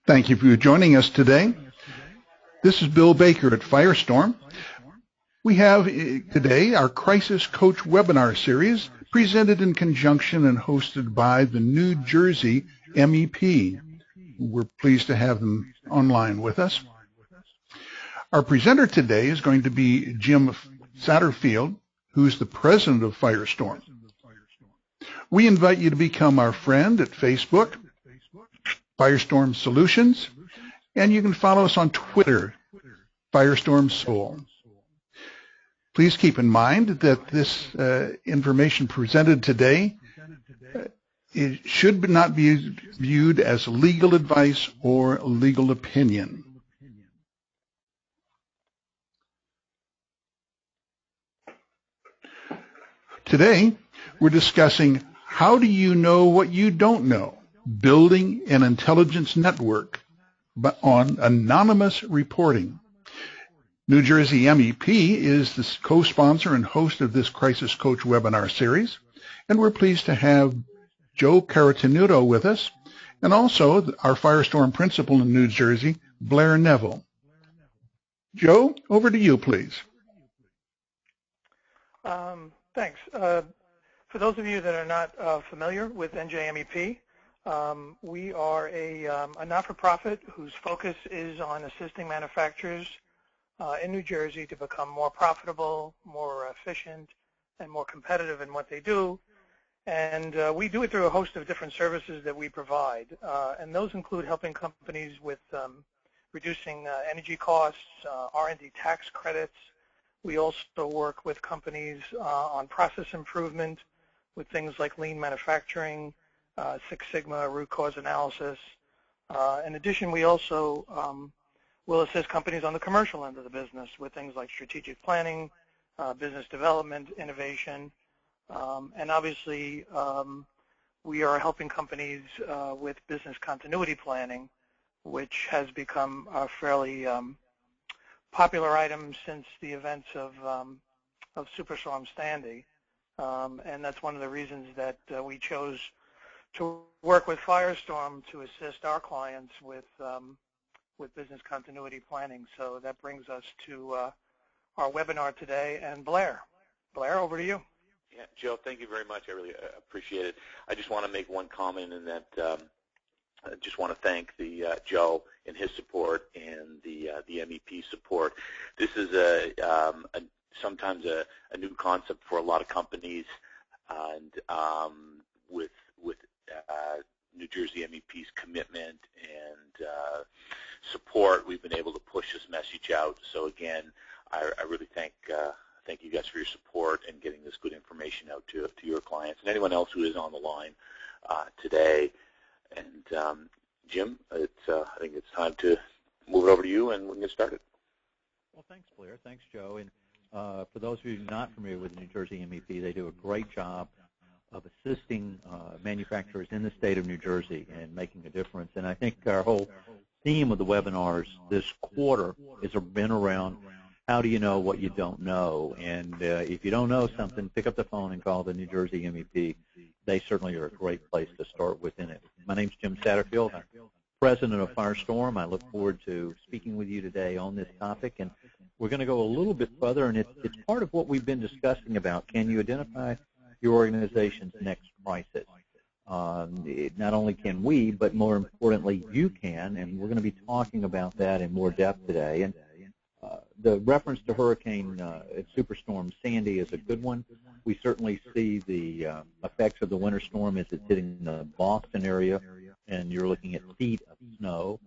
Thank you for joining us today. This is Bill Baker at Firestorm. We have today our Crisis Coach webinar series presented in conjunction and hosted by the New Jersey MEP. We're pleased to have them online with us. Our presenter today is going to be Jim Satterfield, who's the president of Firestorm. We invite you to become our friend at Facebook, Firestorm Solutions, and you can follow us on Twitter, Firestorm Soul. Please keep in mind that this information presented today it should not be viewed as legal advice or legal opinion. Today, we're discussing how do you know what you don't know? Building an intelligence network on anonymous reporting. New Jersey MEP is the co-sponsor and host of this Crisis Coach webinar series, and we're pleased to have Joe Caratinuto with us, and also our Firestorm principal in New Jersey, Blair Neville. Joe, over to you, please. Thanks. For those of you that are not familiar with NJMEP, we are a not-for-profit whose focus is on assisting manufacturers in New Jersey to become more profitable, more efficient, and more competitive in what they do. And we do it through a host of different services that we provide. And those include helping companies with reducing energy costs, R&D tax credits. We also work with companies on process improvement with things like lean manufacturing, Six Sigma, root cause analysis. In addition, we also will assist companies on the commercial end of the business with things like strategic planning, business development, innovation, and obviously we are helping companies with business continuity planning, which has become a fairly popular item since the events of Superstorm Sandy. And that's one of the reasons that we chose to work with Firestorm to assist our clients with business continuity planning. So that brings us to our webinar today. And Blair, over to you. Yeah, Joe, thank you very much. I really appreciate it. I just want to make one comment in that I just want to thank Joe and his support and the MEP support. This is sometimes a new concept for a lot of companies, and with New Jersey MEP's commitment and support, we've been able to push this message out. So again, I really thank you guys for your support and getting this good information out to your clients and anyone else who is on the line today. And Jim, I think it's time to move it over to you, and we can get started. Well, thanks, Blair. Thanks, Joe. And for those of you not familiar with the New Jersey MEP, they do a great job of assisting manufacturers in the state of New Jersey and making a difference. And I think our whole theme of the webinars this quarter has been around how do you know what you don't know. And if you don't know something, pick up the phone and call the New Jersey MEP. They certainly are a great place to start within it. My name's Jim Satterfield. I'm president of Firestorm. I look forward to speaking with you today on this topic. And we're going to go a little bit further, and it's part of what we've been discussing about. Can you identify your organization's next crisis? Not only can we, but more importantly, you can, and we're going to be talking about that in more depth today. And the reference to Hurricane Superstorm Sandy is a good one. We certainly see the effects of the winter storm as it's hitting the Boston area, and you're looking at feet of snow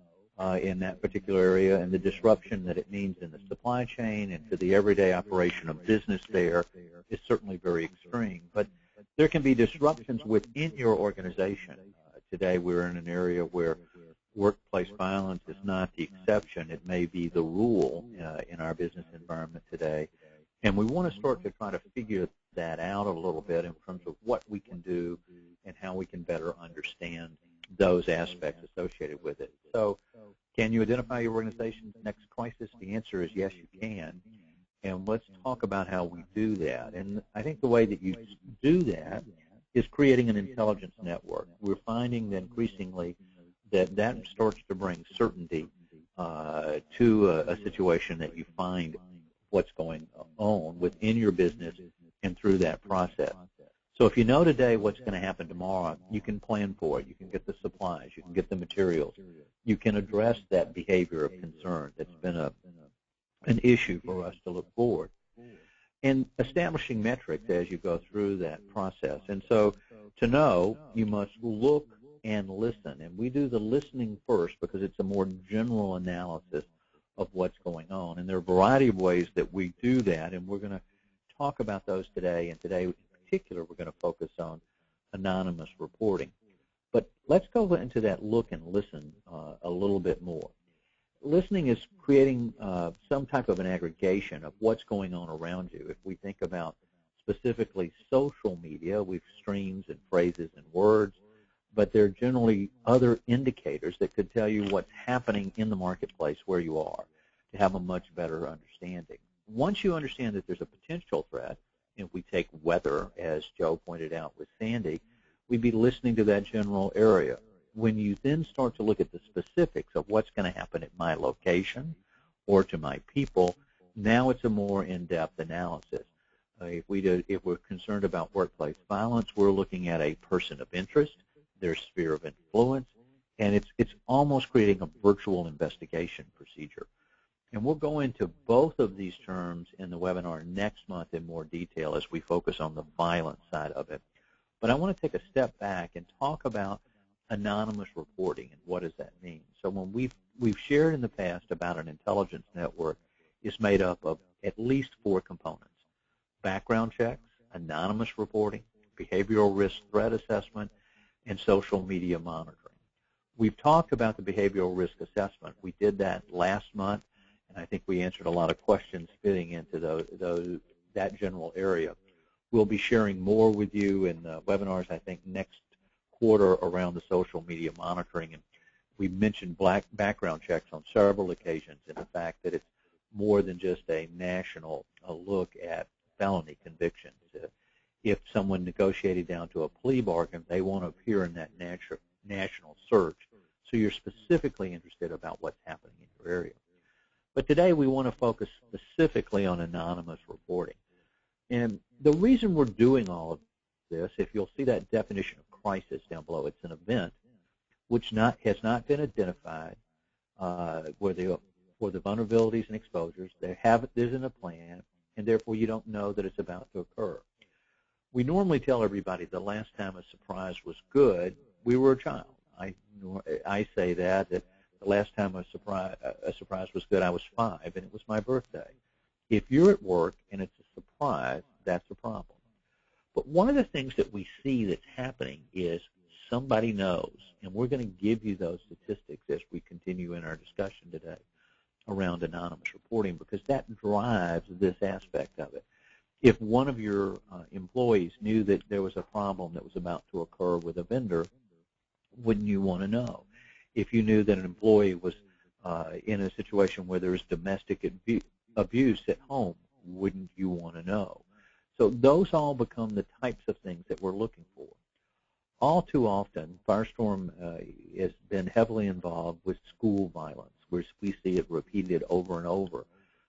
in that particular area, and the disruption that it means in the supply chain and to the everyday operation of business there is certainly very extreme. But there can be disruptions within your organization. Today we're in an area where workplace violence is not the exception. It may be the rule in our business environment today. And we want to start to try to figure that out a little bit in terms of what we can do and how we can better understand those aspects associated with it. So can you identify your organization's next crisis? The answer is yes, you can. And let's talk about how we do that. And I think the way that you do that is creating an intelligence network. We're finding that increasingly that starts to bring certainty to a situation that you find what's going on within your business and through that process. So if you know today what's going to happen tomorrow, you can plan for it. You can get the supplies. You can get the materials. You can address that behavior of concern that's been an issue for us to look forward. And establishing metrics as you go through that process. And so to know, you must look and listen. And we do the listening first because it's a more general analysis of what's going on. And there are a variety of ways that we do that, and we're going to talk about those today. And today in particular, we're going to focus on anonymous reporting. But let's go into that look and listen a little bit more. Listening is creating some type of an aggregation of what's going on around you. If we think about specifically social media, we've streams and phrases and words, but there are generally other indicators that could tell you what's happening in the marketplace where you are to have a much better understanding. Once you understand that there's a potential threat, if we take weather, as Joe pointed out with Sandy, we'd be listening to that general area. When you then start to look at the specifics of what's going to happen at my location or to my people, now it's a more in-depth analysis. If we're concerned about workplace violence, we're looking at a person of interest, their sphere of influence, and it's almost creating a virtual investigation procedure. And we'll go into both of these terms in the webinar next month in more detail as we focus on the violence side of it. But I want to take a step back and talk about anonymous reporting and what does that mean. So when we've shared in the past about an intelligence network is made up of at least 4 components: background checks, anonymous reporting, behavioral risk threat assessment, and social media monitoring. We've talked about the behavioral risk assessment. We did that last month, and I think we answered a lot of questions fitting into that general area. We'll be sharing more with you in the webinars, I think, next quarter around the social media monitoring. And we mentioned background checks on several occasions and the fact that it's more than just a national look at felony convictions. If someone negotiated down to a plea bargain, they won't appear in that national search. So you're specifically interested about what's happening in your area. But today we want to focus specifically on anonymous reporting. And the reason we're doing all of this, if you'll see that definition of crisis down below, it's an event which has not been identified where the vulnerabilities and exposures, there isn't a plan, and therefore you don't know that it's about to occur. We normally tell everybody the last time a surprise was good, we were a child. I say that the last time a surprise was good, I was 5, and it was my birthday. If you're at work and it's a surprise, that's a problem. But one of the things that we see that's happening is somebody knows, and we're going to give you those statistics as we continue in our discussion today around anonymous reporting, because that drives this aspect of it. If one of your employees knew that there was a problem that was about to occur with a vendor, wouldn't you want to know? If you knew that an employee was in a situation where there's domestic abuse at home, wouldn't you want to know? So those all become the types of things that we're looking for. All too often, Firestorm has been heavily involved with school violence, where we see it repeated over and over.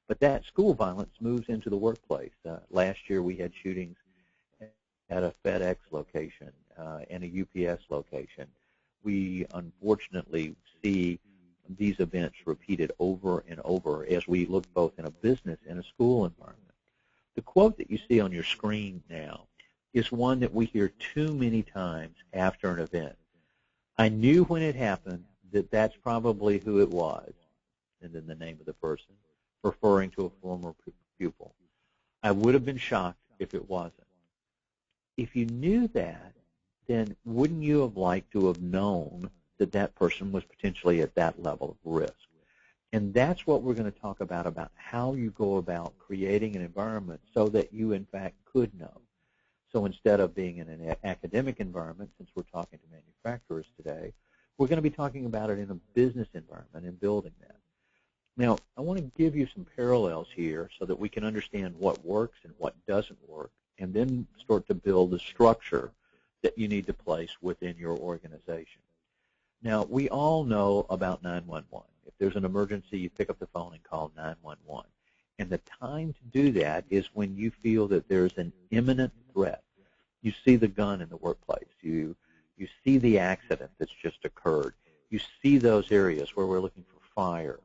But that school violence moves into the workplace. Last year we had shootings at a FedEx location and a UPS location. We unfortunately see these events repeated over and over as we look both in a business and a school environment. The quote that you see on your screen now is one that we hear too many times after an event. I knew when it happened that that's probably who it was, and then the name of the person, referring to a former pupil. I would have been shocked if it wasn't. If you knew that, then wouldn't you have liked to have known that that person was potentially at that level of risk? And that's what we're going to talk about how you go about creating an environment so that you, in fact, could know. So instead of being in an academic environment, since we're talking to manufacturers today, we're going to be talking about it in a business environment and building that. Now, I want to give you some parallels here so that we can understand what works and what doesn't work, and then start to build the structure that you need to place within your organization. Now, we all know about 911. If there's an emergency, you pick up the phone and call 911. And the time to do that is when you feel that there's an imminent threat. You see the gun in the workplace. You see the accident that's just occurred. You see those areas where we're looking for fire,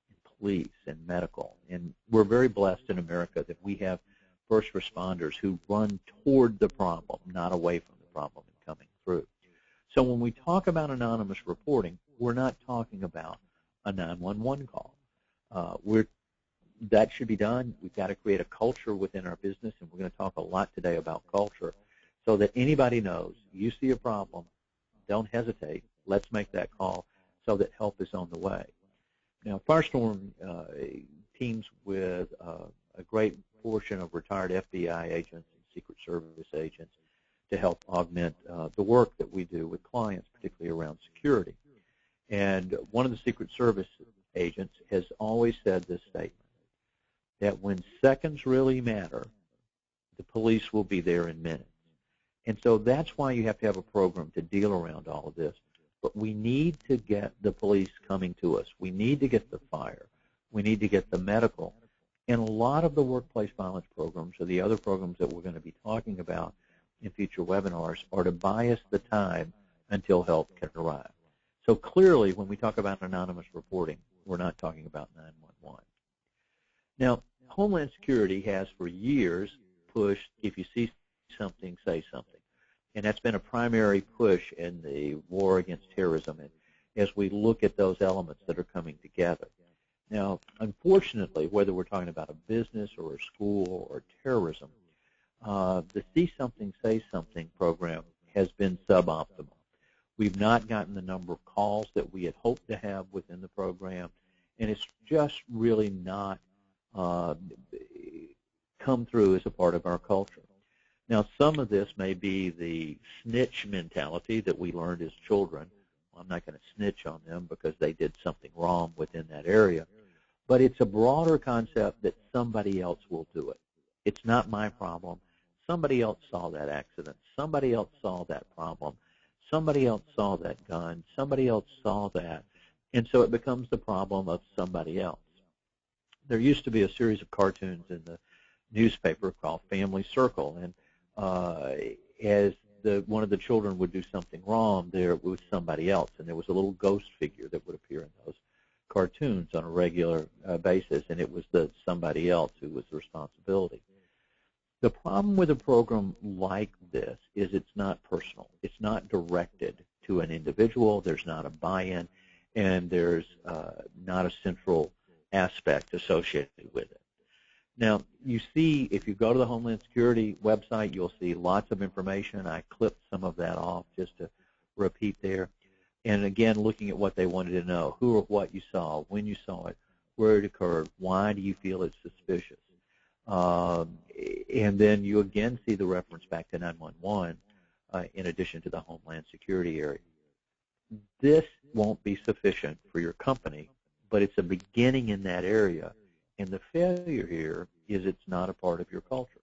and police, and medical. And we're very blessed in America that we have first responders who run toward the problem, not away from the problem and coming through. So when we talk about anonymous reporting, we're not talking about a 911 call. That should be done. We've got to create a culture within our business, and we're going to talk a lot today about culture so that anybody knows you see a problem, don't hesitate, let's make that call so that help is on the way. Now, Firestorm teams with a great portion of retired FBI agents and Secret Service agents to help augment the work that we do with clients, particularly around security. And one of the Secret Service agents has always said this statement, that when seconds really matter, the police will be there in minutes. And so that's why you have to have a program to deal around all of this. But we need to get the police coming to us. We need to get the fire. We need to get the medical. And a lot of the workplace violence programs, or the other programs that we're going to be talking about in future webinars, are to buy us the time until help can arrive. So clearly, when we talk about anonymous reporting, we're not talking about 911. Now, Homeland Security has for years pushed, if you see something, say something. And that's been a primary push in the war against terrorism as we look at those elements that are coming together. Now, unfortunately, whether we're talking about a business or a school or terrorism, the See Something, Say Something program has been suboptimal. We've not gotten the number of calls that we had hoped to have within the program, and it's just really not come through as a part of our culture. Now, some of this may be the snitch mentality that we learned as children. Well, I'm not going to snitch on them because they did something wrong within that area. But it's a broader concept that somebody else will do it. It's not my problem. Somebody else saw that accident. Somebody else saw that problem. Somebody else saw that gun. Somebody else saw that. And so it becomes the problem of somebody else. There used to be a series of cartoons in the newspaper called Family Circle, and as one of the children would do something wrong, there was somebody else, and there was a little ghost figure that would appear in those cartoons on a regular basis, and it was the somebody else who was the responsibility. The problem with a program like this is it's not personal. It's not directed to an individual. There's not a buy-in, and there's not a central aspect associated with it. Now, you see, if you go to the Homeland Security website, you'll see lots of information. I clipped some of that off just to repeat there. And again, looking at what they wanted to know, who or what you saw, when you saw it, where it occurred, why do you feel it's suspicious? And then you again see the reference back to 911 in addition to the Homeland Security area. This won't be sufficient for your company, but it's a beginning in that area. And the failure here is it's not a part of your culture.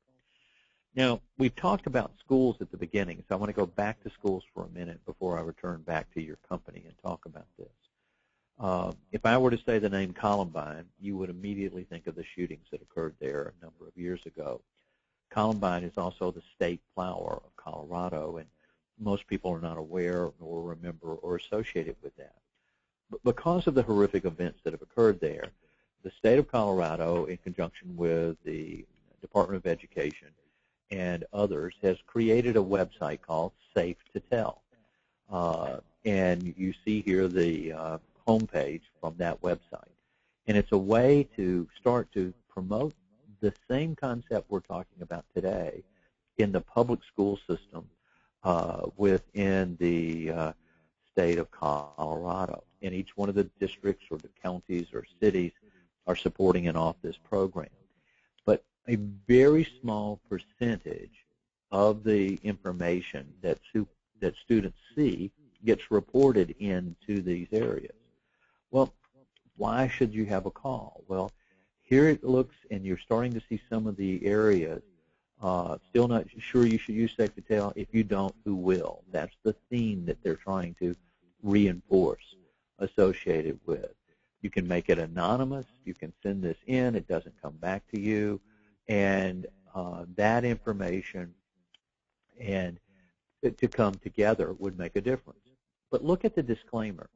Now, we've talked about schools at the beginning, so I want to go back to schools for a minute before I return back to your company and talk about this. If I were to say the name Columbine, you would immediately think of the shootings that occurred there a number of years ago. Columbine is also the state flower of Colorado, and most people are not aware or remember or associated with that. But because of the horrific events that have occurred there, the state of Colorado, in conjunction with the Department of Education and others, has created a website called Safe to Tell. And you see here the homepage from that website. And it's a way to start to promote the same concept we're talking about today in the public school system within the state of Colorado. And each one of the districts or the counties or cities are supporting and off this program. But a very small percentage of the information that students see gets reported into these areas. Well, why should you have a call? Well, here it looks, and you're starting to see some of the areas. Still not sure you should use Safe to Tell. If you don't, who will? That's the theme that they're trying to reinforce associated with. You can make it anonymous. You can send this in. It doesn't come back to you. And that information and to come together would make a difference. But look at the disclaimer.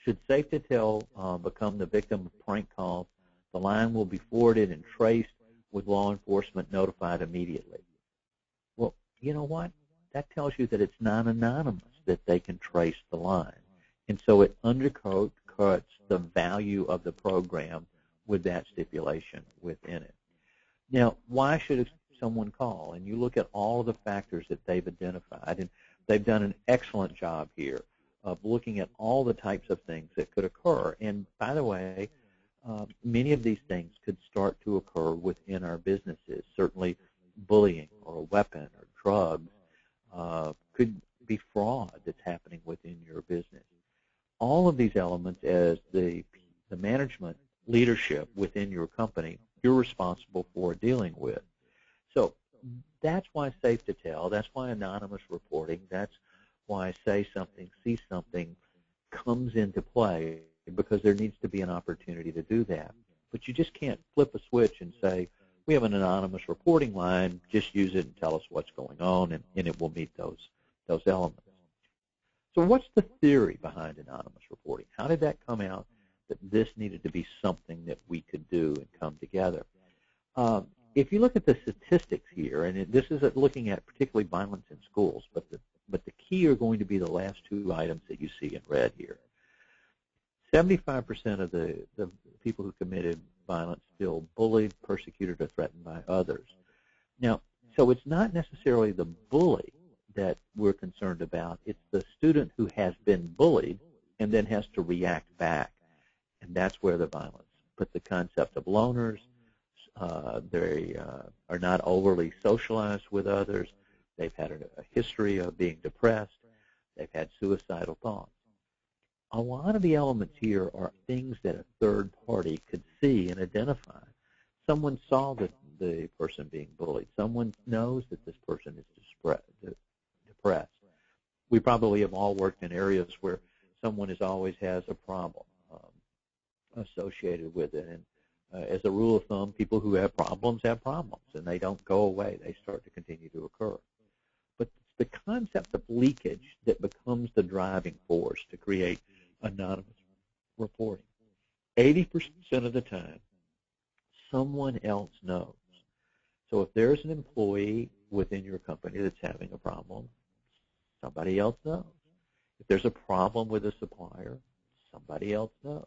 Should Safe to Tell become the victim of prank calls, the line will be forwarded and traced with law enforcement notified immediately. Well, you know what? That tells you that it's not anonymous, that they can trace the line. And so it undercuts the value of the program with that stipulation within it. Now, why should someone call? And you look at all of the factors that they've identified, and they've done an excellent job here of looking at all the types of things that could occur. And by the way, many of these things could start to occur within our businesses. Certainly bullying or a weapon or drugs could be fraud that's happening within your business. All of these elements, as the management leadership within your company, you're responsible for dealing with. So that's why Safe to Tell, that's why anonymous reporting, that's why Say Something, See Something comes into play, because there needs to be an opportunity to do that. But you just can't flip a switch and say, we have an anonymous reporting line, just use it and tell us what's going on, and it will meet those elements. So what's the theory behind anonymous reporting? How did that come out that this needed to be something that we could do and come together? If you look at the statistics here, and this is looking at particularly violence in schools, but the key are going to be the last two items that you see in red here. 75% of the people who committed violence feel bullied, persecuted, or threatened by others. Now, so it's not necessarily the bully that we're concerned about. It's the student who has been bullied and then has to react back, and that's where the violence. But the concept of loners, they are not overly socialized with others. They've had a history of being depressed. They've had suicidal thoughts. A lot of the elements here are things that a third party could see and identify. Someone saw the person being bullied. Someone knows that this person is depressed. We probably have all worked in areas where someone always has a problem associated with it. And as a rule of thumb, people who have problems, and they don't go away. They start to continue to occur. But it's the concept of leakage that becomes the driving force to create anonymous reporting. 80% of the time, someone else knows. So if there's an employee within your company that's having a problem, somebody else knows. If there's a problem with a supplier, somebody else knows.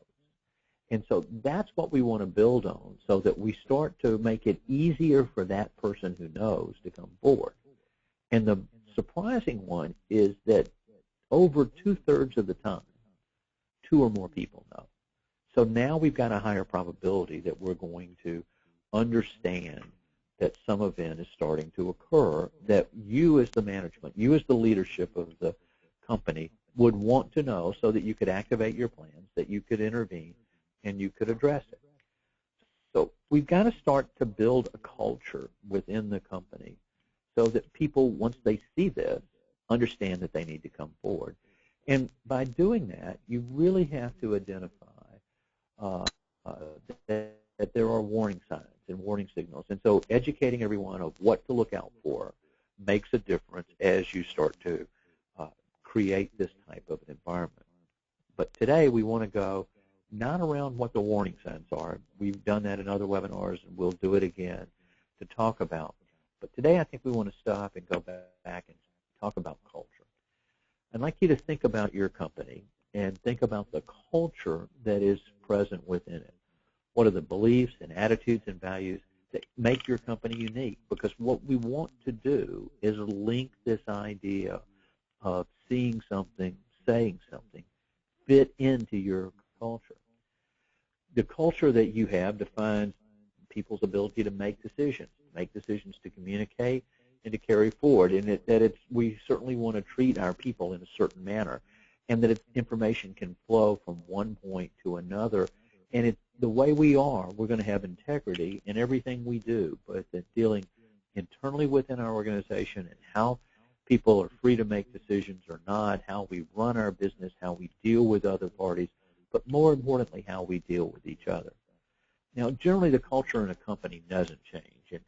And so that's what we want to build on, so that we start to make it easier for that person who knows to come forward. And the surprising one is that over 2/3 of the time, 2 or more people know. So now we've got a higher probability that we're going to understand that some event is starting to occur, that you as the management, you as the leadership of the company would want to know, so that you could activate your plans, that you could intervene, and you could address it. So we've got to start to build a culture within the company so that people, once they see this, understand that they need to come forward. And by doing that, you really have to identify that there are warning signs and warning signals. And so educating everyone of what to look out for makes a difference as you start to create this type of an environment. But today we want to go not around what the warning signs are. We've done that in other webinars, and we'll do it again to talk about. But today I think we want to stop and go back and talk about culture. I'd like you to think about your company and think about the culture that is present within it. What are the beliefs and attitudes and values that make your company unique? Because what we want to do is link this idea of seeing something, saying something, fit into your culture. The culture that you have defines people's ability to make decisions to communicate, and to carry forward, and we certainly want to treat our people in a certain manner, and that information can flow from one point to another. And the way we're going to have integrity in everything we do, both in dealing internally within our organization and how people are free to make decisions or not, how we run our business, how we deal with other parties, but more importantly, how we deal with each other. Now, generally, the culture in a company doesn't change. And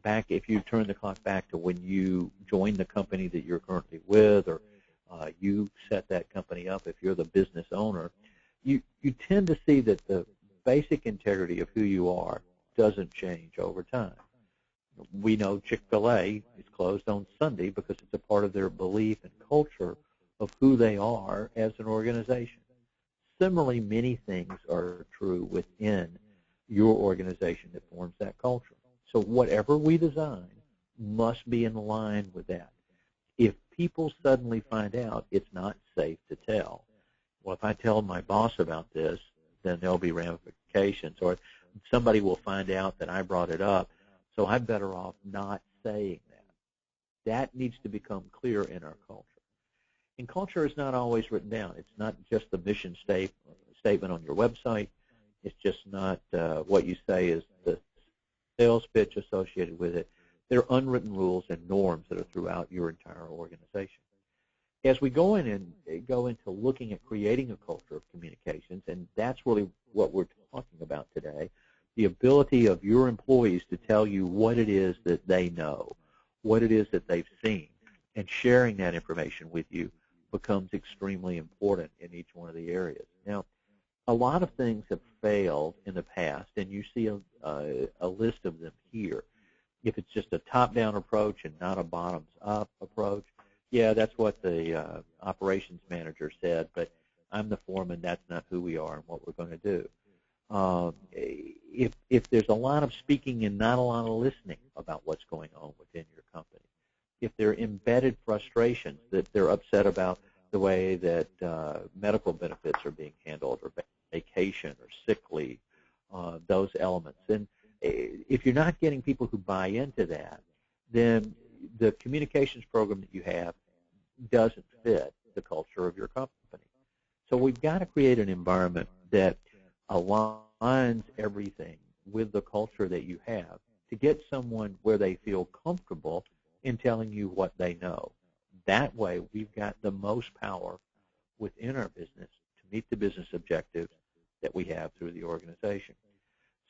back, if you turn the clock back to when you joined the company that you're currently with, or you set that company up, if you're the business owner, you tend to see that the basic integrity of who you are doesn't change over time. We know Chick-fil-A is closed on Sunday because it's a part of their belief and culture of who they are as an organization. Similarly, many things are true within your organization that forms that culture. So whatever we design must be in line with that. If people suddenly find out it's not safe to tell, well, if I tell my boss about this, then there'll be ramifications, or somebody will find out that I brought it up, so I'm better off not saying that. That needs to become clear in our culture. And culture is not always written down. It's not just the mission statement on your website. It's just not what you say is the sales pitch associated with it. There are unwritten rules and norms that are throughout your entire organization. As we go into looking at creating a culture of communications, and that's really what we're talking about today, the ability of your employees to tell you what it is that they know, what it is that they've seen, and sharing that information with you becomes extremely important in each one of the areas. Now, a lot of things have failed in the past, and you see a list of them here. If it's just a top-down approach and not a bottoms-up approach, yeah, that's what the operations manager said, but I'm the foreman, that's not who we are and what we're going to do. If there's a lot of speaking and not a lot of listening about what's going on within your company, if there are embedded frustrations that they're upset about the way that medical benefits are being handled, or vacation or sick leave, those elements, then if you're not getting people who buy into that, then the communications program that you have doesn't fit the culture of your company. So we've got to create an environment that aligns everything with the culture that you have to get someone where they feel comfortable in telling you what they know. That way, we've got the most power within our business to meet the business objectives that we have through the organization.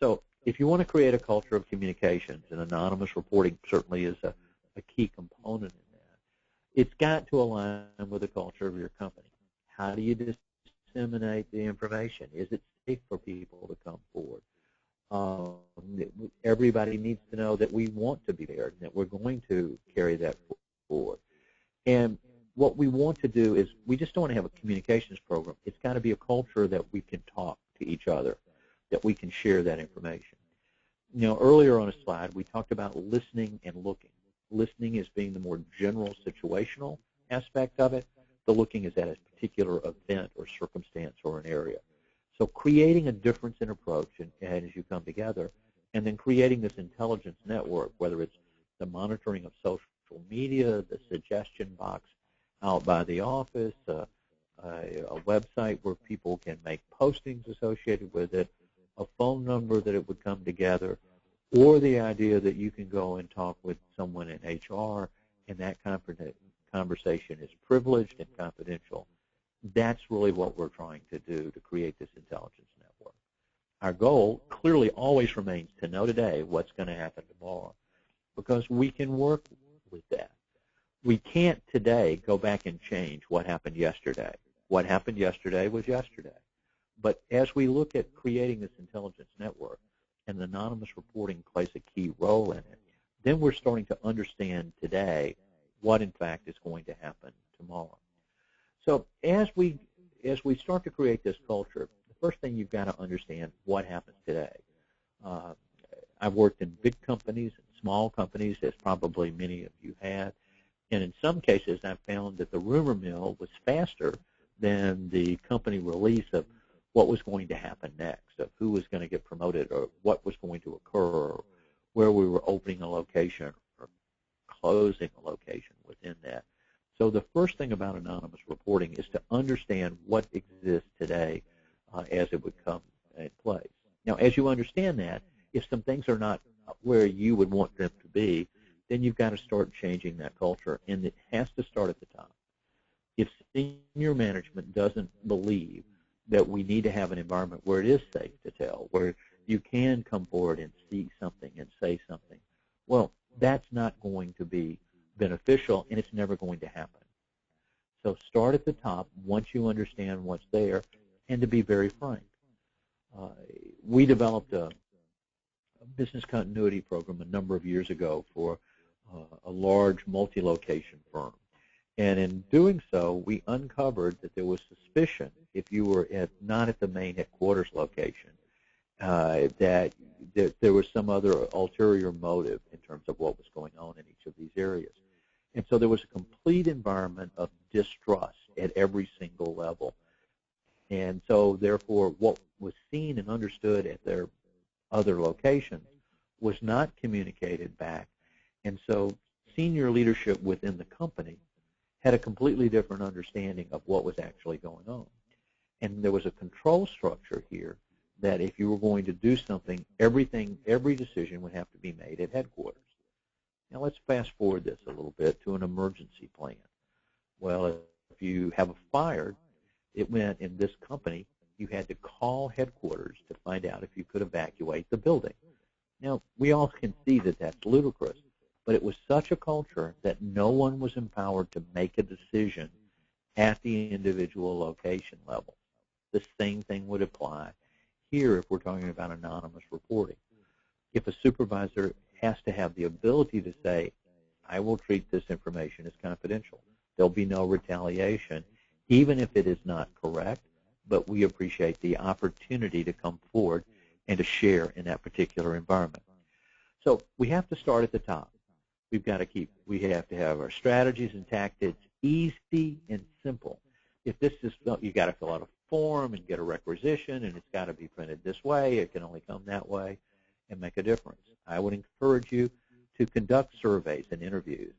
So if you want to create a culture of communications, and anonymous reporting certainly is a key component in that, it's got to align with the culture of your company. How do you disseminate the information? Is it safe for people to come forward? Everybody needs to know that we want to be there and that we're going to carry that forward. And what we want to do is, we just don't want to have a communications program. It's got to be a culture that we can talk to each other, that we can share that information. You know, earlier on a slide, we talked about listening and looking. Listening is being the more general situational aspect of it. The looking is at a particular event or circumstance or an area. So creating a difference in approach and as you come together, and then creating this intelligence network, whether it's the monitoring of social media, the suggestion box out by the office, a website where people can make postings associated with it, a phone number that it would come together, or the idea that you can go and talk with someone in HR and that conversation is privileged and confidential. That's really what we're trying to do to create this intelligence network. Our goal clearly always remains to know today what's going to happen tomorrow, because we can work with that. We can't today go back and change what happened yesterday. What happened yesterday was yesterday. But as we look at creating this intelligence network, and the anonymous reporting plays a key role in it, then we're starting to understand today what in fact is going to happen tomorrow. So as we start to create this culture, the first thing you've got to understand what happens today. I've worked in big companies and small companies, as probably many of you have, and in some cases I've found that the rumor mill was faster than the company release of what was going to happen next, of who was going to get promoted, or what was going to occur, or where we were opening a location or closing a location within that. So the first thing about anonymous reporting is to understand what exists today as it would come in place. Now, as you understand that, if some things are not where you would want them to be, then you've got to start changing that culture, and it has to start at the top. If senior management doesn't believe that we need to have an environment where it is safe to tell, where you can come forward and see something and say something, well, that's not going to be beneficial, and it's never going to happen. So start at the top once you understand what's there, and to be very frank. We developed a business continuity program a number of years ago for a large multi-location firm. And in doing so, we uncovered that there was suspicion, if you were not at the main headquarters location, that there was some other ulterior motive in terms of what was going on in each of these areas. And so there was a complete environment of distrust at every single level. And so, therefore, what was seen and understood at their other locations was not communicated back. And so senior leadership within the company had a completely different understanding of what was actually going on. And there was a control structure here that if you were going to do something, every decision would have to be made at headquarters. Now let's fast forward this a little bit to an emergency plan. Well, if you have a fire, it meant in this company you had to call headquarters to find out if you could evacuate the building. Now, we all can see that that's ludicrous, but it was such a culture that no one was empowered to make a decision at the individual location level. The same thing would apply here if we're talking about anonymous reporting. If a supervisor has to have the ability to say, I will treat this information as confidential. There'll be no retaliation, even if it is not correct, but we appreciate the opportunity to come forward and to share in that particular environment. So we have to start at the top. We have to have our strategies and tactics easy and simple. If this is, you got to fill out a form and get a requisition, and it's got to be printed this way, it can only come that way, and make a difference. I would encourage you to conduct surveys and interviews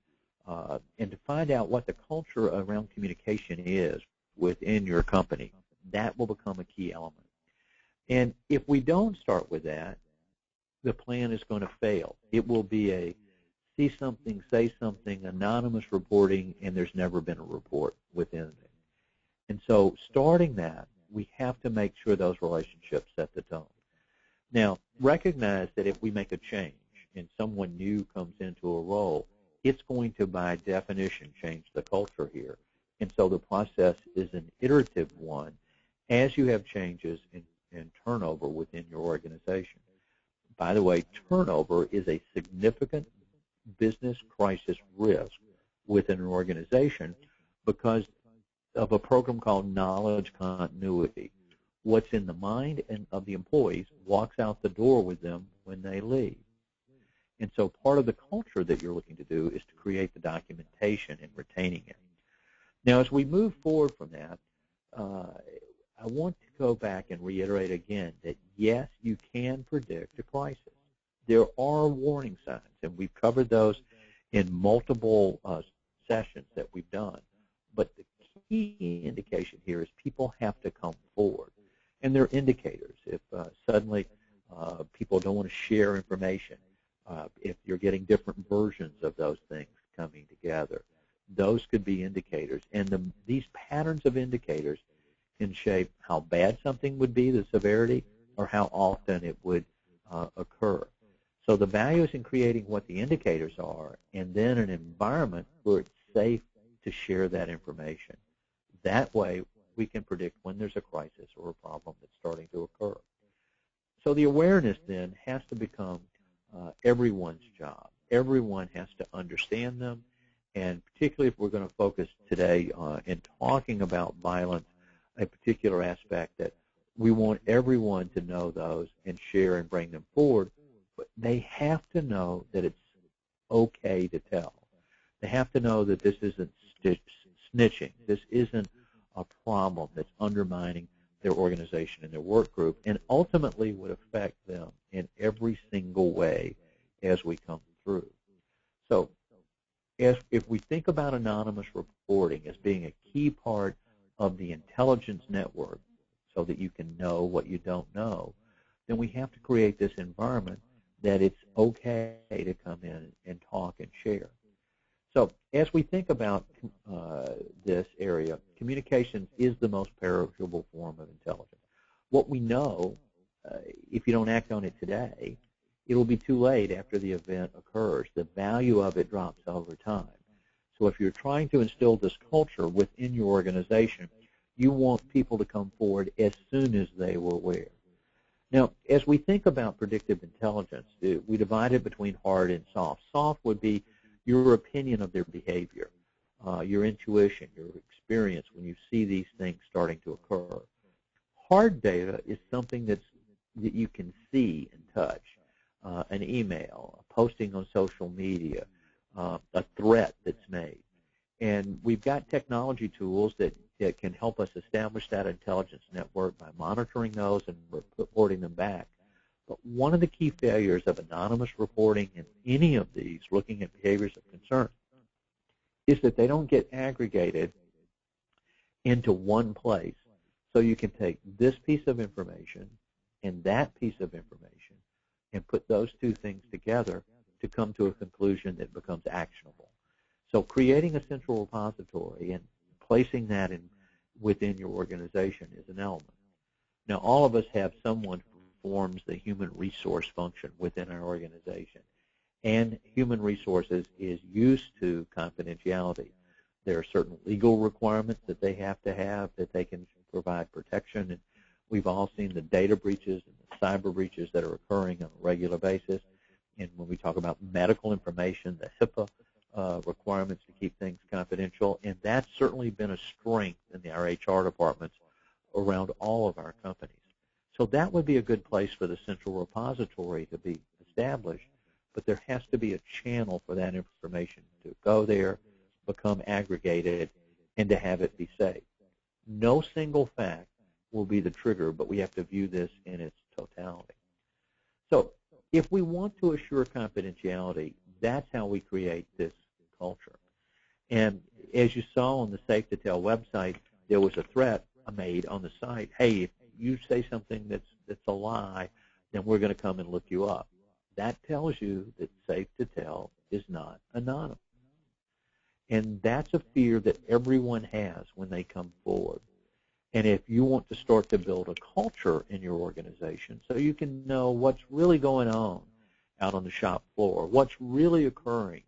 and to find out what the culture around communication is within your company. That will become a key element. And if we don't start with that, the plan is going to fail. It will be a see something, say something, anonymous reporting, and there's never been a report within it. And so starting that, we have to make sure those relationships set the tone. Now, recognize that if we make a change and someone new comes into a role, it's going to, by definition, change the culture here. And so the process is an iterative one as you have changes in turnover within your organization. By the way, turnover is a significant business crisis risk within an organization because of a program called knowledge continuity. What's in the mind of the employees walks out the door with them when they leave. And so part of the culture that you're looking to do is to create the documentation and retaining it. Now, as we move forward from that, I want to go back and reiterate again that, yes, you can predict a crisis. There are warning signs, and we've covered those in multiple sessions that we've done. But the key indication here is people have to come forward. And they're indicators. If suddenly people don't want to share information, if you're getting different versions of those things coming together, those could be indicators. And these patterns of indicators can shape how bad something would be, the severity, or how often it would occur. So the value is in creating what the indicators are and then an environment where it's safe to share that information. That way we can predict when there's a crisis or a problem that's starting to occur. So the awareness then has to become everyone's job. Everyone has to understand them, and particularly if we're going to focus today in talking about violence, a particular aspect that we want everyone to know those and share and bring them forward, but they have to know that it's okay to tell. They have to know that this isn't snitching. This isn't a problem that's undermining their organization and their work group, and ultimately would affect them in every single way as we come through. So if we think about anonymous reporting as being a key part of the intelligence network so that you can know what you don't know, then we have to create this environment that it's okay to come in and talk and share. So as we think about this area, communications is the most perishable form of intelligence. What we know, if you don't act on it today, it will be too late after the event occurs. The value of it drops over time. So if you're trying to instill this culture within your organization, you want people to come forward as soon as they were aware. Now, as we think about predictive intelligence, we divide it between hard and soft. Soft would be your opinion of their behavior, your intuition, your experience when you see these things starting to occur. Hard data is something that you can see and touch. An email, a posting on social media, a threat that's made. And we've got technology tools that can help us establish that intelligence network by monitoring those and reporting them back. But one of the key failures of anonymous reporting in any of these, looking at behaviors of concern, is that they don't get aggregated into one place. So you can take this piece of information and that piece of information and put those two things together to come to a conclusion that becomes actionable. So creating a central repository and placing that within your organization is an element. Now, all of us have someone who performs the human resource function within our organization, and human resources is used to confidentiality. There are certain legal requirements that they have that they can provide protection, and we've all seen the data breaches and the cyber breaches that are occurring on a regular basis. And when we talk about medical information, the HIPAA requirements to keep things confidential, and that's certainly been a strength in our HR departments around all of our companies. So that would be a good place for the central repository to be established, but there has to be a channel for that information to go there, become aggregated, and to have it be safe. No single fact will be the trigger, but we have to view this in its totality. So if we want to assure confidentiality, that's how we create this culture. And as you saw on the Safe to Tell website, there was a threat made on the site. Hey, if you say something that's a lie, then we're going to come and look you up. That tells you that Safe to Tell is not anonymous. And that's a fear that everyone has when they come forward. And if you want to start to build a culture in your organization so you can know what's really going on out on the shop floor, what's really occurring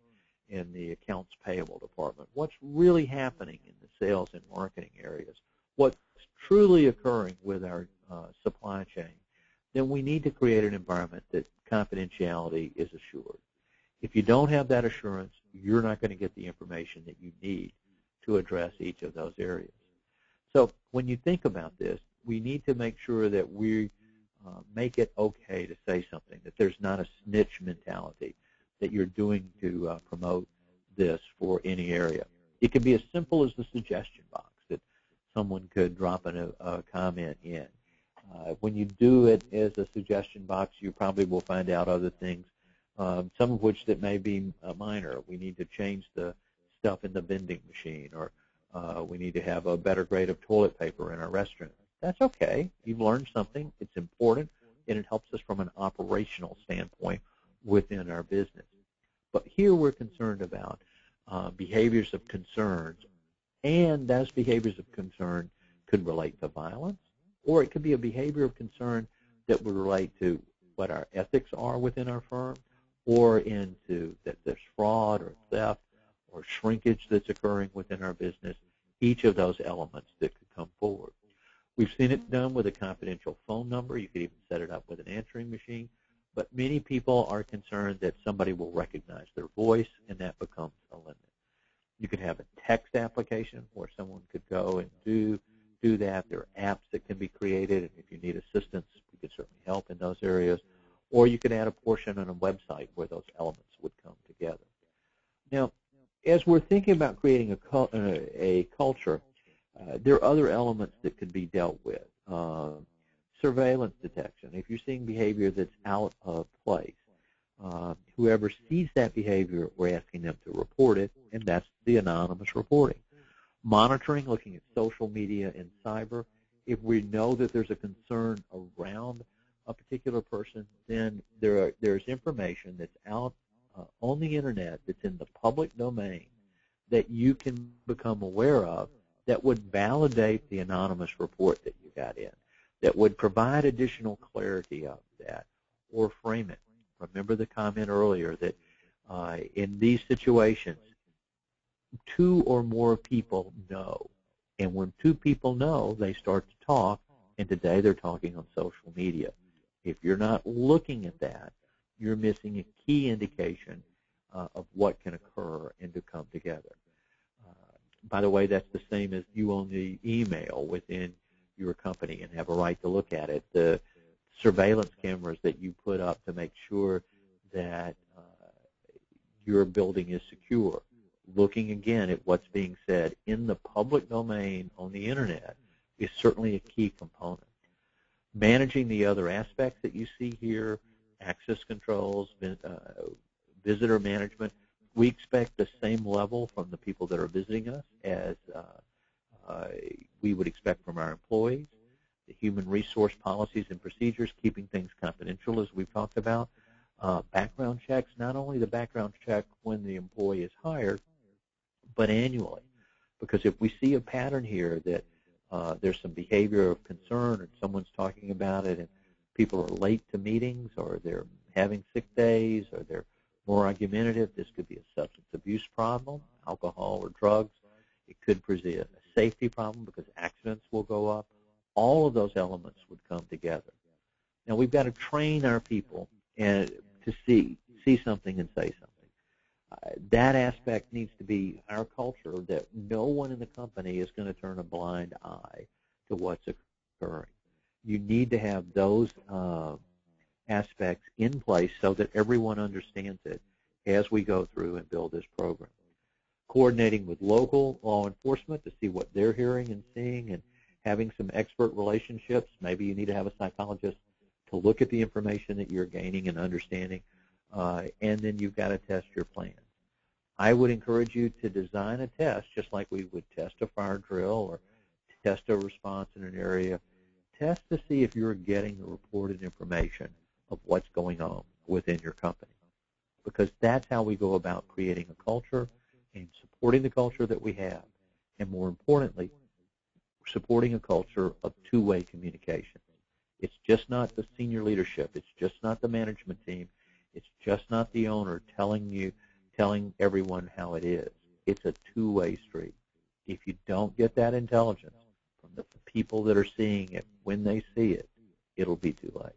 in the accounts payable department, what's really happening in the sales and marketing areas, what's truly occurring with our supply chain, then we need to create an environment that confidentiality is assured. If you don't have that assurance, you're not going to get the information that you need to address each of those areas. So when you think about this, we need to make sure that we make it okay to say something, that there's not a snitch mentality, that you're doing to promote this for any area. It can be as simple as the suggestion box that someone could drop a comment in. When you do it as a suggestion box, you probably will find out other things, some of which that may be minor. We need to change the stuff in the vending machine, or we need to have a better grade of toilet paper in our restaurant. That's okay. You've learned something. It's important, and it helps us from an operational standpoint within our business. But here we're concerned about behaviors of concerns, and those behaviors of concern could relate to violence, or it could be a behavior of concern that would relate to what our ethics are within our firm, or into that there's fraud or theft or shrinkage that's occurring within our business, each of those elements that could come forward. We've seen it done with a confidential phone number. You could even set it up with an answering machine. But many people are concerned that somebody will recognize their voice, and that becomes a limit. You could have a text application where someone could go and do that. There are apps that can be created, and if you need assistance, we could certainly help in those areas. Or you could add a portion on a website where those elements would come together. Now, as we're thinking about creating a culture, there are other elements that could be dealt with. Surveillance detection. If you're seeing behavior that's out of place, whoever sees that behavior, we're asking them to report it, and that's the anonymous reporting. Monitoring, looking at social media and cyber. If we know that there's a concern around a particular person, then there's information that's out on the internet that's in the public domain that you can become aware of that would validate the anonymous report that you got in, that would provide additional clarity of that or frame it. Remember the comment earlier that in these situations, 2 or more people know. And when 2 people know, they start to talk, and today they're talking on social media. If you're not looking at that, you're missing a key indication of what can occur and to come together. By the way, that's the same as you own the email within your company and have a right to look at it. The surveillance cameras that you put up to make sure that your building is secure. Looking again at what's being said in the public domain on the internet is certainly a key component. Managing the other aspects that you see here, access controls, visitor management, we expect the same level from the people that are visiting us as we would expect from our employees. The human resource policies and procedures, keeping things confidential as we've talked about. Background checks, not only the background check when the employee is hired, but annually. Because if we see a pattern here that there's some behavior of concern and someone's talking about it and people are late to meetings or they're having sick days or they're more argumentative, this could be a substance abuse problem, alcohol or drugs. It could present a safety problem because accidents will go up. All of those elements would come together. Now we've got to train our people and to see something and say something. That aspect needs to be our culture, that no one in the company is going to turn a blind eye to what's occurring. You need to have those aspects in place so that everyone understands it as we go through and build this program. Coordinating with local law enforcement to see what they're hearing and seeing, and having some expert relationships. Maybe you need to have a psychologist to look at the information that you're gaining and understanding, and then you've got to test your plan. I would encourage you to design a test just like we would test a fire drill or test a response in an area. Test to see if you're getting the reported information of what's going on within your company, because that's how we go about creating a culture and supporting the culture that we have, and more importantly, supporting a culture of two-way communication. It's just not the senior leadership. It's just not the management team. It's just not the owner telling everyone how it is. It's a two-way street. If you don't get that intelligence from the people that are seeing it when they see it, it'll be too late.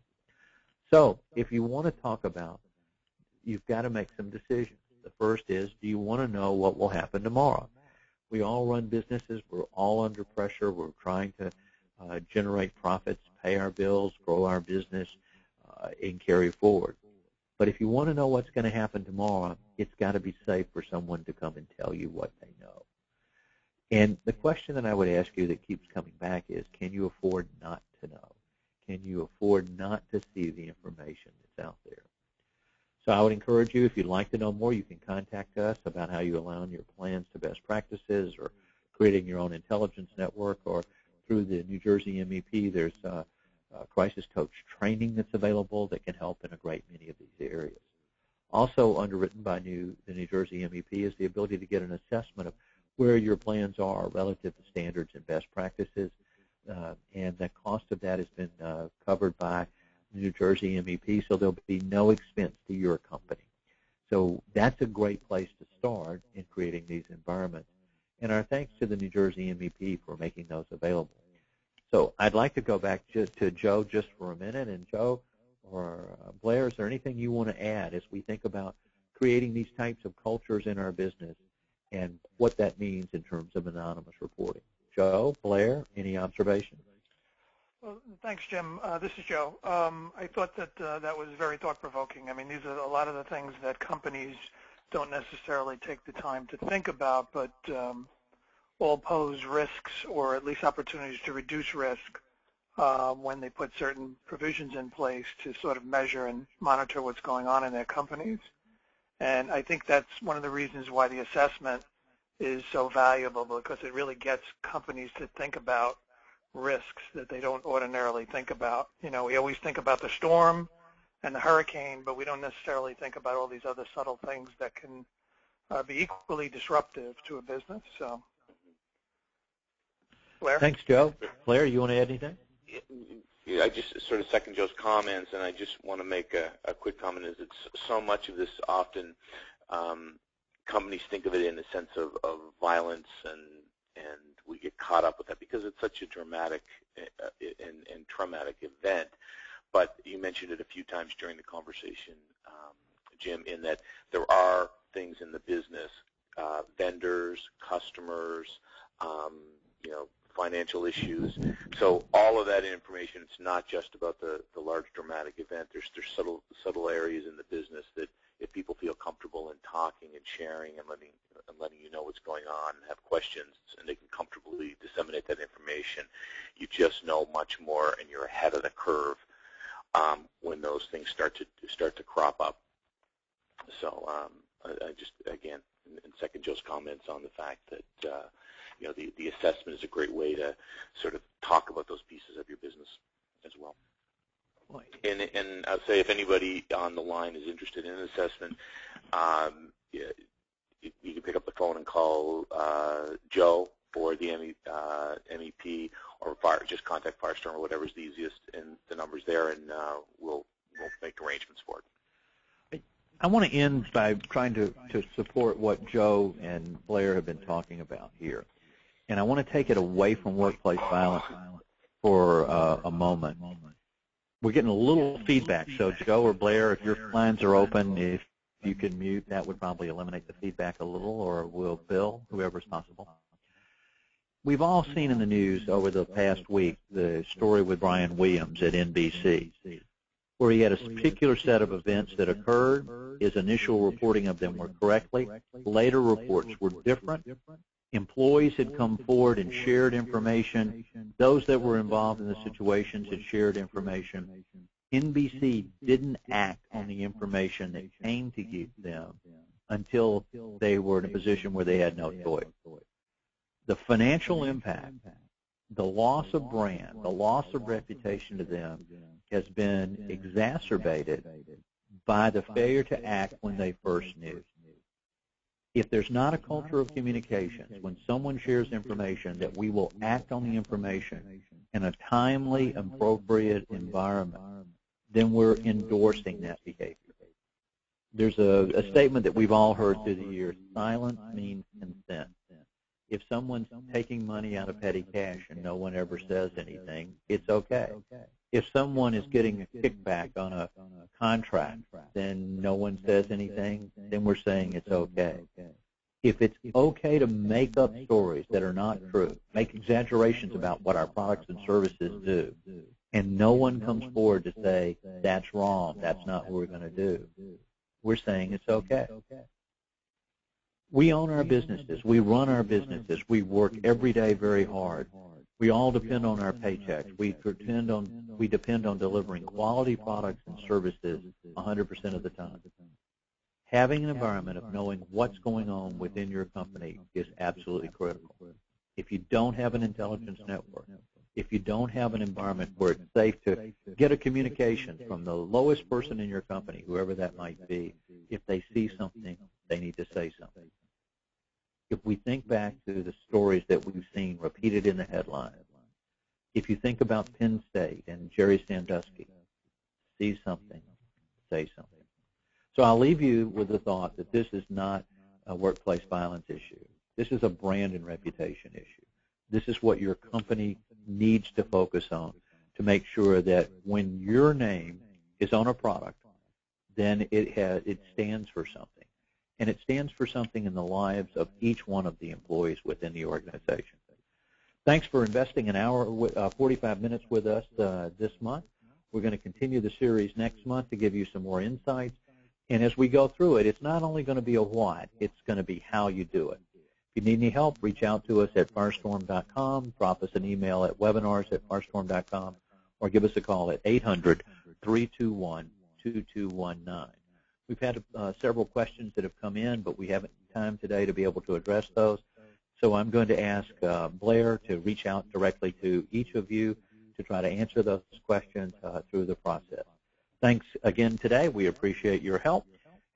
So if you want to talk about, you've got to make some decisions. The first is, do you want to know what will happen tomorrow? We all run businesses. We're all under pressure. We're trying to generate profits, pay our bills, grow our business, and carry forward. But if you want to know what's going to happen tomorrow, it's got to be safe for someone to come and tell you what they know. And the question that I would ask you that keeps coming back is, can you afford not to know? Can you afford not to see the information that's out there? So I would encourage you, if you'd like to know more, you can contact us about how you align your plans to best practices or creating your own intelligence network, or through the New Jersey MEP, there's crisis coach training that's available that can help in a great many of these areas. Also underwritten by the New Jersey MEP is the ability to get an assessment of where your plans are relative to standards and best practices, and the cost of that has been covered by the New Jersey MEP, so there'll be no expense to your company. So that's a great place to start in creating these environments. And our thanks to the New Jersey MEP for making those available. So I'd like to go back to Joe just for a minute. And Joe or Blair, is there anything you want to add as we think about creating these types of cultures in our business and what that means in terms of anonymous reporting? Joe, Blair, any observations? Well, thanks, Jim. This is Joe. I thought that that was very thought-provoking. I mean, these are a lot of the things that companies don't necessarily take the time to think about, but all pose risks or at least opportunities to reduce risk when they put certain provisions in place to sort of measure and monitor what's going on in their companies. And I think that's one of the reasons why the assessment is so valuable, because it really gets companies to think about risks that they don't ordinarily think about. You know, we always think about the storm and the hurricane, but we don't necessarily think about all these other subtle things that can be equally disruptive to a business. So, Blair? Thanks, Joe. Blair, you want to add anything? I just sort of second Joe's comments, and I just want to make a quick comment. Is it's so much of this often companies think of it in the sense of violence, and we get caught up with that because it's such a dramatic and traumatic event. But you mentioned it a few times during the conversation, Jim, in that there are things in the business, vendors, customers, you know, financial issues. So all of that information, it's not just about the large dramatic event. There's subtle areas in the business that if people feel comfortable in talking and sharing and letting you know what's going on and have questions, and they can comfortably disseminate that information, you just know much more and you're ahead of the curve when those things start to crop up. So I just, again, and second Joe's comments on the fact that you know, the assessment is a great way to sort of talk about those pieces of your business as well. And I'll say if anybody on the line is interested in an assessment, you can pick up the phone and call Joe or the MEP, or just contact Firestorm or whatever's the easiest, and the number's there, and we'll make arrangements for it. I want to end by trying to support what Joe and Blair have been talking about here. And I want to take it away from workplace violence for a moment. We're getting a little feedback, so Joe or Blair, if your lines are open, if you can mute, that would probably eliminate the feedback a little, or will Bill, whoever's possible. We've all seen in the news over the past week the story with Brian Williams at NBC, where he had a particular set of events that occurred. His initial reporting of them were correctly. Later reports were different. Employees had come forward and shared information. Those that were involved in the situations had shared information. NBC didn't act on the information that came to them until they were in a position where they had no choice. The financial impact, the loss of brand, the loss of reputation to them has been exacerbated by the failure to act when they first knew. If there's not a culture of communications, when someone shares information, that we will act on the information in a timely, appropriate environment, then we're endorsing that behavior. There's a statement that we've all heard through the years: silence means consent. If someone's taking money out of petty cash and no one ever says anything, it's okay. If someone is getting a kickback on a contract, then no one says anything, then we're saying it's okay. If it's okay to make up stories that are not true, make exaggerations about what our products and services do, and no one comes forward to say, that's wrong, that's not what we're going to do, we're saying it's okay. We own our businesses. We run our businesses. We work every day very hard. We all depend on our paychecks. We depend on delivering quality products and services 100% of the time. Having an environment of knowing what's going on within your company is absolutely critical. If you don't have an intelligence network, if you don't have an environment where it's safe to get a communication from the lowest person in your company, whoever that might be, if they see something, they need to say something. If we think back to the stories that we've seen repeated in the headlines, if you think about Penn State and Jerry Sandusky, see something, say something. So I'll leave you with the thought that this is not a workplace violence issue. This is a brand and reputation issue. This is what your company needs to focus on to make sure that when your name is on a product, then it stands for something. And it stands for something in the lives of each one of the employees within the organization. Thanks for investing an hour, 45 minutes with us this month. We're going to continue the series next month to give you some more insights. And as we go through it, it's not only going to be a what, it's going to be how you do it. If you need any help, reach out to us at firestorm.com, drop us an email at webinars@firestorm.com, or give us a call at 800-321-2219. We've had several questions that have come in, but we haven't time today to be able to address those. So I'm going to ask Blair to reach out directly to each of you to try to answer those questions through the process. Thanks again today. We appreciate your help.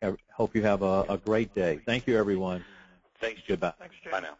I hope you have a great day. Thank you, everyone. Thanks, Goodbye. Thanks, Jay. Bye now.